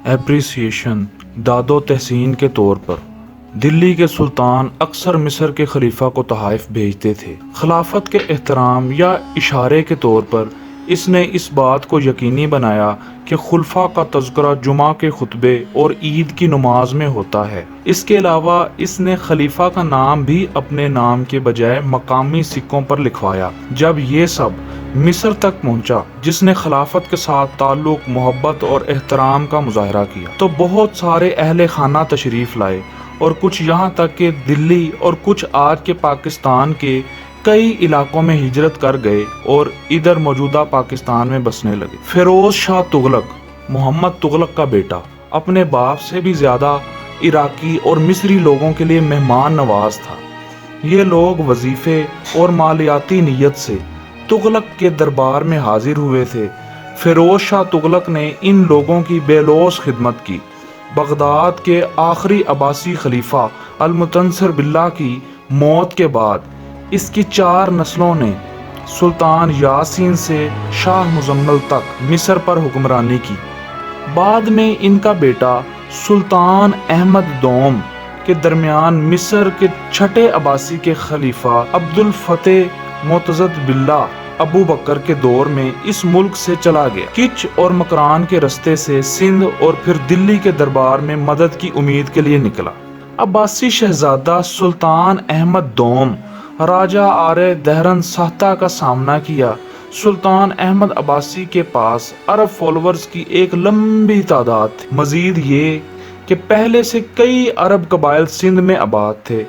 Appreciation داد و تحسین کے طور پر دلی کے سلطان اکثر مصر کے خلیفہ کو تحائف بھیجتے تھے۔ خلافت کے احترام یا اشارے کے طور پر اس نے اس بات کو یقینی بنایا کہ خلفاء کا تذکرہ جمعہ کے خطبے اور عید کی نماز میں ہوتا ہے۔ اس کے علاوہ اس نے خلیفہ کا نام بھی اپنے نام کے بجائے مقامی سکوں پر لکھوایا۔ جب یہ سب مصر تک پہنچا، جس نے خلافت کے ساتھ تعلق، محبت اور احترام کا مظاہرہ کیا، تو بہت سارے اہل خانہ تشریف لائے اور کچھ یہاں تک کہ دلی اور کچھ آج کے پاکستان کے کئی علاقوں میں ہجرت کر گئے اور ادھر موجودہ پاکستان میں بسنے لگے۔ فیروز شاہ تغلق، محمد تغلق کا بیٹا، اپنے باپ سے بھی زیادہ عراقی اور مصری لوگوں کے لیے مہمان نواز تھا۔ یہ لوگ وظیفے اور مالیاتی نیت سے تغلق کے دربار میں حاضر ہوئے تھے۔ فیروز شاہ تغلق نے ان لوگوں کی بے لوث خدمت کی۔ بغداد کے آخری عباسی خلیفہ المتنصر باللہ کی موت کے بعد اس کی 4 نسلوں نے سلطان یاسین سے شاہ مزمل تک مصر پر حکمرانی کی۔ بعد میں ان کا بیٹا سلطان احمد دوم کے درمیان مصر کے 6 عباسی کے خلیفہ عبد الفتح معتضد باللہ ابو بکر کے دور میں اس ملک سے چلا گیا۔ کچ اور مکران کے رستے سے سندھ اور پھر دلی کے دربار میں مدد کی امید کے لیے نکلا۔ عباسی شہزادہ سلطان احمد دوم راجہ آرے دہرن سہتا کا سامنا کیا۔ سلطان احمد عباسی کے پاس عرب فالوورز کی ایک لمبی تعداد تھی۔ مزید یہ کہ پہلے سے کئی عرب قبائل سندھ میں آباد تھے۔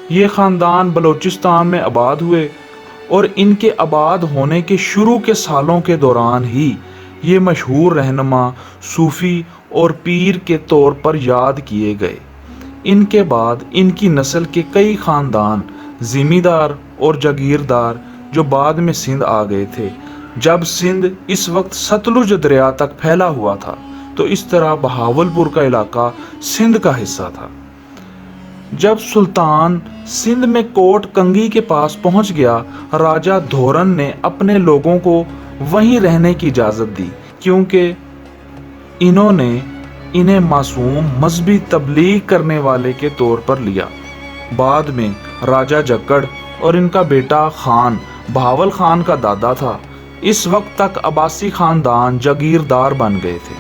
یہ خاندان بلوچستان میں آباد ہوئے اور ان کے آباد ہونے کے شروع کے سالوں کے دوران ہی یہ مشہور رہنما، صوفی اور پیر کے طور پر یاد کیے گئے۔ ان کے بعد ان کی نسل کے کئی خاندان زمیندار اور جاگیردار جو بعد میں سندھ آ گئے تھے۔ جب سندھ اس وقت ستلج دریا تک پھیلا ہوا تھا تو اس طرح بہاولپور کا علاقہ سندھ کا حصہ تھا۔ جب سلطان سندھ میں کوٹ کنگی کے پاس پہنچ گیا، راجہ دھورن نے اپنے لوگوں کو وہیں رہنے کی اجازت دی کیونکہ انہوں نے انہیں معصوم مذہبی تبلیغ کرنے والے کے طور پر لیا۔ بعد میں راجہ جکڑ اور ان کا بیٹا خان بہاول خان کا دادا تھا۔ اس وقت تک عباسی خاندان جاگیردار بن گئے تھے۔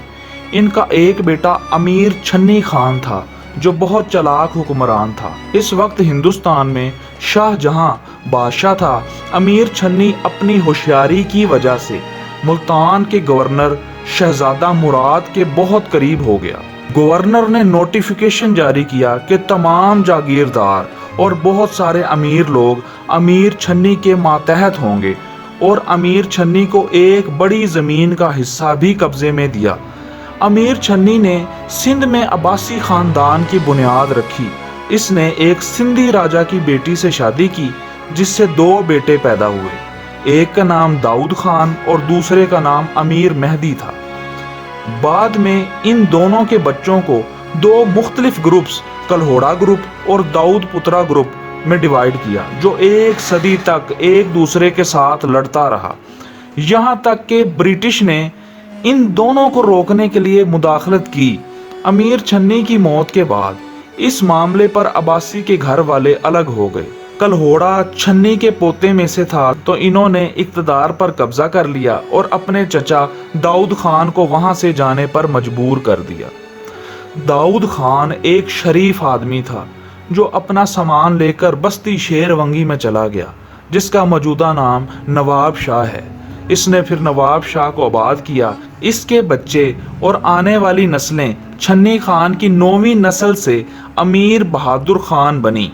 ان کا ایک بیٹا امیر چھنی خان تھا جو بہت چلاک حکمران تھا۔ اس وقت ہندوستان میں شاہ جہاں بادشاہ تھا۔ امیر چھنی اپنی ہوشیاری کی وجہ سے ملتان کے گورنر شہزادہ مراد کے بہت قریب ہو گیا۔ گورنر نے نوٹیفیکیشن جاری کیا کہ تمام جاگیردار اور بہت سارے امیر لوگ امیر چھنی کے ماتحت ہوں گے اور امیر چھنی کو ایک بڑی زمین کا حصہ بھی قبضے میں دیا۔ امیر چھنی نے سندھ میں عباسی خاندان کی بنیاد رکھی۔ اس نے ایک سندھی راجہ کی بیٹی سے شادی کی جس سے 2 بیٹے پیدا ہوئے۔ ایک کا نام داؤد خان اور دوسرے کا نام امیر مہدی تھا۔ بعد میں ان دونوں کے بچوں کو 2 مختلف گروپس کلہوڑا گروپ اور داؤد پترا گروپ میں ڈیوائیڈ کیا جو 1 صدی تک ایک دوسرے کے ساتھ لڑتا رہا، یہاں تک کہ برٹش نے ان دونوں کو روکنے کے لیے مداخلت کی۔ امیر چھنی کی موت کے بعد اس معاملے پر عباسی کے گھر والے الگ ہو گئے۔ کلہوڑا چھنی کے پوتے میں سے تھا تو انہوں نے اقتدار پر قبضہ کر لیا اور اپنے چچا داؤد خان کو وہاں سے جانے پر مجبور کر دیا۔ داؤد خان ایک شریف آدمی تھا جو اپنا سامان لے کر بستی شیر ونگی میں چلا گیا جس کا موجودہ نام نواب شاہ ہے۔ اس نے پھر نواب شاہ کو آباد کیا۔ اس کے بچے اور آنے والی نسلیں چھنی خان کی 9ویں نسل سے امیر بہادر خان بنی۔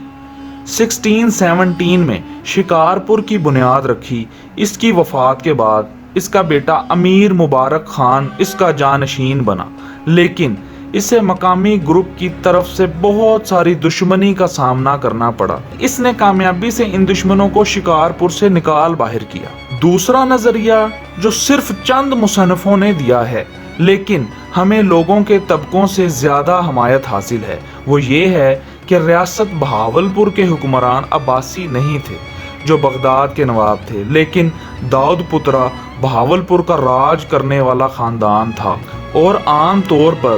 1617 میں شکارپور کی بنیاد رکھی۔ اس کی وفات کے بعد اس کا بیٹا امیر مبارک خان اس کا جانشین بنا، لیکن اسے مقامی گروپ کی طرف سے بہت ساری دشمنی کا سامنا کرنا پڑا۔ اس نے کامیابی سے ان دشمنوں کو شکارپور سے نکال باہر کیا۔ دوسرا نظریہ جو صرف چند مصنفوں نے دیا ہے لیکن ہمیں لوگوں کے طبقوں سے زیادہ حمایت حاصل ہے، وہ یہ ہے کہ ریاست بہاولپور کے حکمران عباسی نہیں تھے جو بغداد کے نواب تھے، لیکن داؤد پترا بہاولپور کا راج کرنے والا خاندان تھا، اور عام طور پر